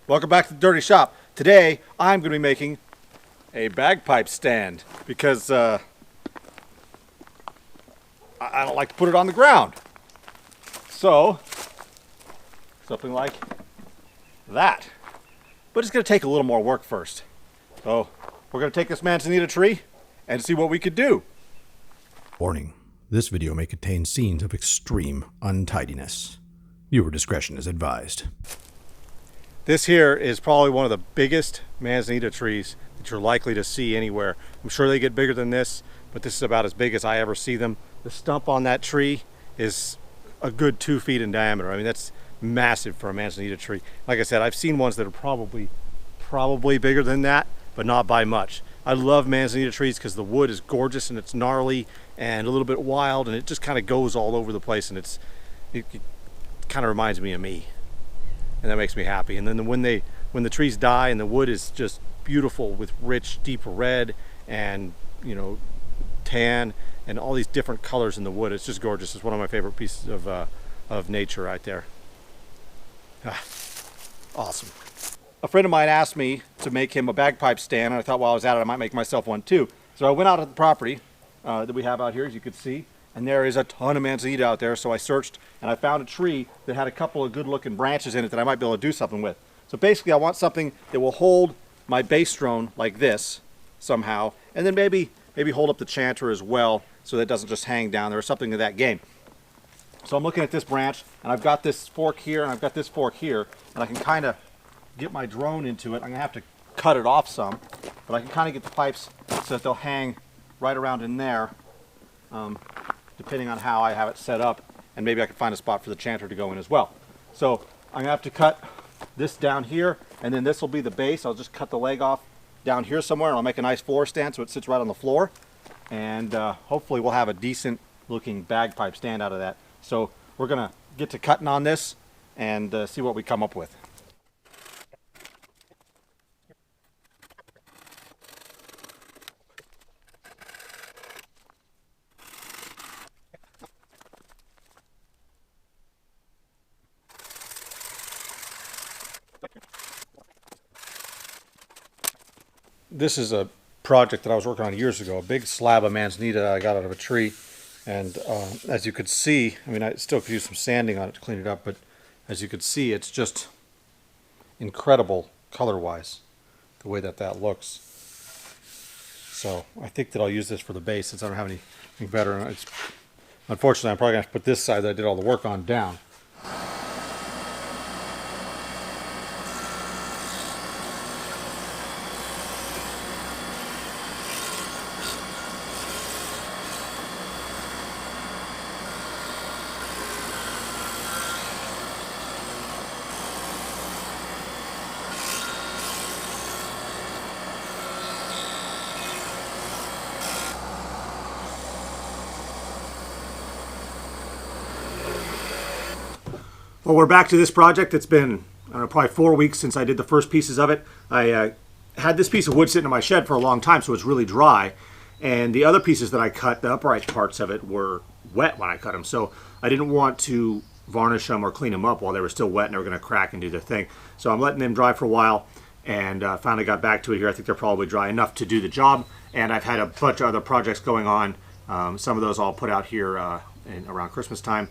Welcome back to the Dirty Shop. Today I'm going to be making a bagpipe stand because I don't like to put it on the ground. So, something like that. But it's going to take a little more work first. So, we're going to take this Manzanita tree and see what we could do. Warning, this video may contain scenes of extreme untidiness. Viewer discretion is advised. This here is probably one of the biggest Manzanita trees that you're likely to see anywhere. I'm sure they get bigger than this, but this is about as big as I ever see them. The stump on that tree is a good 2 feet in diameter. I mean, that's massive for a Manzanita tree. Like I said, I've seen ones that are probably bigger than that, but not by much. I love Manzanita trees because the wood is gorgeous and it's gnarly and a little bit wild, and it just kind of goes all over the place, and it kind of reminds me of me. And that makes me happy. And then when the trees die and the wood is just beautiful with rich deep red and, you know, tan and all these different colors in the wood, it's just gorgeous. It's one of my favorite pieces of nature right there. Awesome. A friend of mine asked me to make him a bagpipe stand, and I thought while I was at it I might make myself one too. So I went out to the property that we have out here, as you can see, and there is a ton of Manzanita out there. So I searched and I found a tree that had a couple of good looking branches in it that I might be able to do something with. So basically I want something that will hold my bass drone like this somehow, and then maybe hold up the chanter as well so that it doesn't just hang down there or something of that game. So I'm looking at this branch, and I've got this fork here and I've got this fork here, and I can kind of get my drone into it. I'm gonna have to cut it off some, but I can kind of get the pipes so that they'll hang right around in there, depending on how I have it set up, and maybe I can find a spot for the chanter to go in as well. So I'm gonna have to cut this down here, and then this will be the base. I'll just cut the leg off down here somewhere, and I'll make a nice floor stand so it sits right on the floor, and hopefully we'll have a decent looking bagpipe stand out of that. So we're gonna get to cutting on this and see what we come up with. This is a project that I was working on years ago, a big slab of Manzanita I got out of a tree, and as you could see, I mean, I still could use some sanding on it to clean it up, but as you could see, it's just incredible color-wise, the way that looks. So I think that I'll use this for the base since I don't have anything better. Unfortunately, I'm probably going to have to put this side that I did all the work on down. Well, we're back to this project. It's been, I don't know, probably 4 weeks since I did the first pieces of it. I had this piece of wood sitting in my shed for a long time, so it's really dry. And the other pieces that I cut, the upright parts of it, were wet when I cut them. So I didn't want to varnish them or clean them up while they were still wet and they were going to crack and do their thing. So I'm letting them dry for a while, and finally got back to it here. I think they're probably dry enough to do the job. And I've had a bunch of other projects going on. Some of those I'll put out here around Christmas time.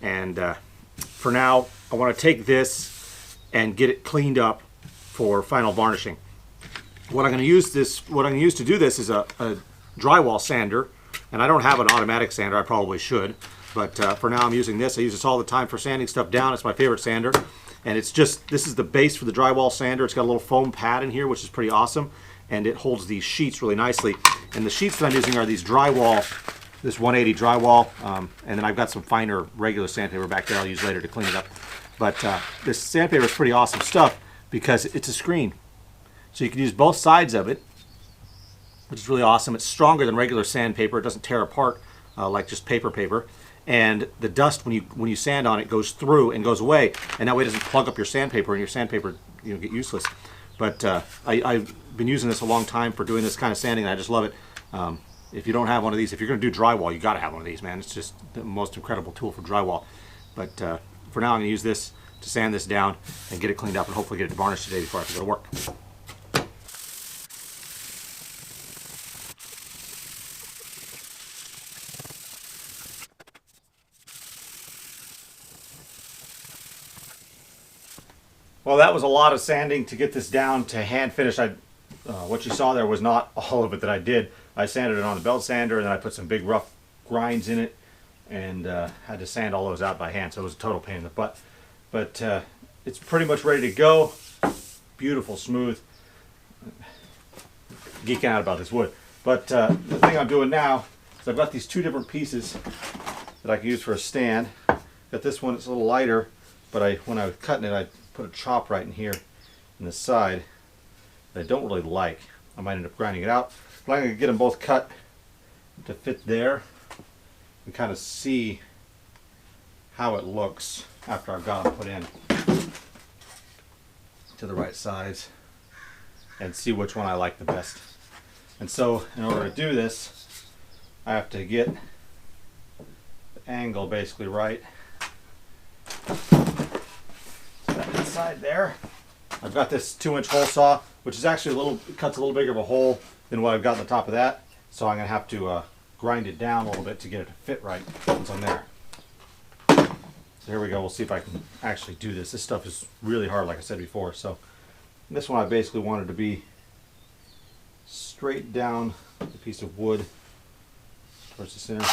And for now, I want to take this and get it cleaned up for final varnishing. What I'm going to use to do this is a drywall sander, and I don't have an automatic sander. I probably should, but for now I'm using this. I use this all the time for sanding stuff down. It's my favorite sander, and this is the base for the drywall sander. It's got a little foam pad in here, which is pretty awesome, and it holds these sheets really nicely. And the sheets that I'm using are these drywall. This 180 drywall, and then I've got some finer regular sandpaper back there I'll use later to clean it up. But this sandpaper is pretty awesome stuff because it's a screen. So you can use both sides of it, which is really awesome. It's stronger than regular sandpaper. It doesn't tear apart like just paper. And the dust, when you sand on it, goes through and goes away, and that way it doesn't plug up your sandpaper and your sandpaper get useless. But I've been using this a long time for doing this kind of sanding, and I just love it. If you don't have one of these, if you're going to do drywall, you got to have one of these, man. It's just the most incredible tool for drywall. But for now, I'm going to use this to sand this down and get it cleaned up and hopefully get it varnished today before I have to go to work. Well, that was a lot of sanding to get this down to hand finish. What you saw there was not all of it that I did. I sanded it on the belt sander, and then I put some big rough grinds in it, and had to sand all those out by hand, so it was a total pain in the butt. But it's pretty much ready to go. Beautiful, smooth. Geeking out about this wood. But the thing I'm doing now is I've got these two different pieces that I can use for a stand. Got this one, it's a little lighter, but when I was cutting it, I put a chop right in here in the side that I don't really like. I might end up grinding it out, but I'm going to get them both cut to fit there and kind of see how it looks after I've got them put in to the right size and see which one I like the best. And so in order to do this, I have to get the angle basically right. That side there. I've got this 2-inch hole saw, which is actually cuts a little bigger of a hole than what I've got on the top of that. So I'm going to have to grind it down a little bit to get it to fit right once I'm there. So here we go. We'll see if I can actually do this. This stuff is really hard, like I said before. So this one I basically wanted to be straight down the piece of wood towards the center.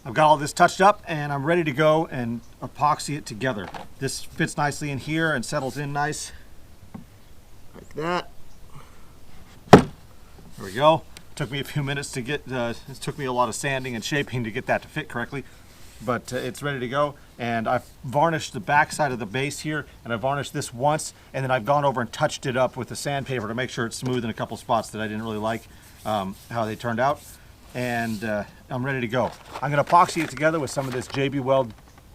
I've got all this touched up and I'm ready to go and epoxy it together. This fits nicely in here and settles in nice like that. There we go. Took me a few minutes to get, it took me a lot of sanding and shaping to get that to fit correctly, but it's ready to go. And I've varnished the back side of the base here, and I've varnished this once, and then I've gone over and touched it up with the sandpaper to make sure it's smooth in a couple spots that I didn't really like how they turned out. And I'm ready to go. I'm going to epoxy it together with some of this JB Weld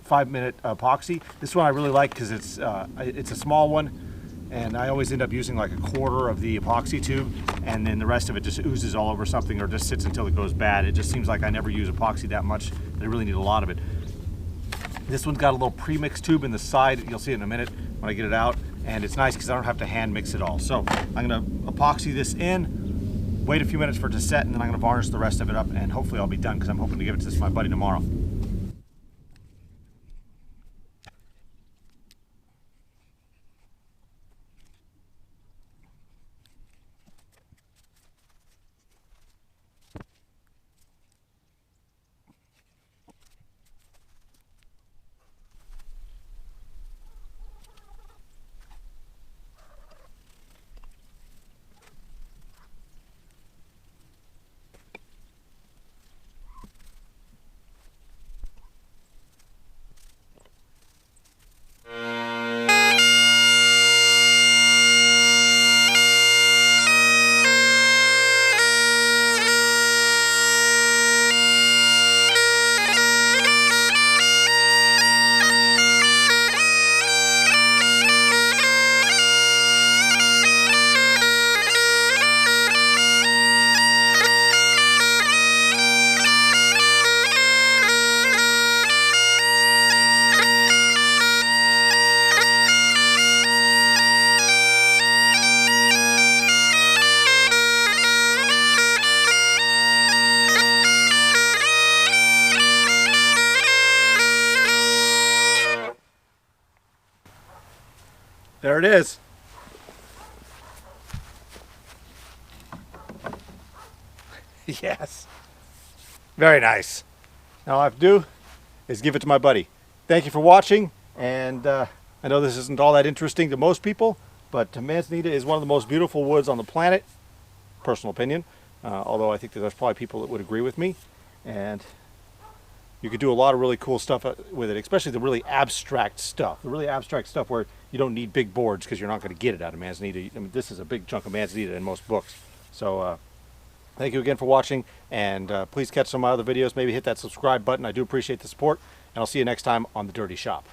5-minute epoxy. This one I really like because it's a small one, and I always end up using like a quarter of the epoxy tube, and then the rest of it just oozes all over something or just sits until it goes bad. It just seems like I never use epoxy that much, and I really need a lot of it. This one's got a little pre-mix tube in the side. You'll see it in a minute when I get it out, and it's nice because I don't have to hand mix it all. So I'm going to epoxy this in, wait a few minutes for it to set, and then I'm going to varnish the rest of it up, and hopefully I'll be done because I'm hoping to give it to my buddy tomorrow. There it is. Yes. Very nice. Now all I have to do is give it to my buddy. Thank you for watching, and I know this isn't all that interesting to most people, but Manzanita is one of the most beautiful woods on the planet, personal opinion, although I think that there's probably people that would agree with me. And You could do a lot of really cool stuff with it, especially the really abstract stuff. The really abstract stuff where you don't need big boards because you're not going to get it out of Manzanita. I mean, this is a big chunk of Manzanita in most books. So thank you again for watching, and please catch some of my other videos. Maybe hit that subscribe button. I do appreciate the support, and I'll see you next time on The Dirty Shop.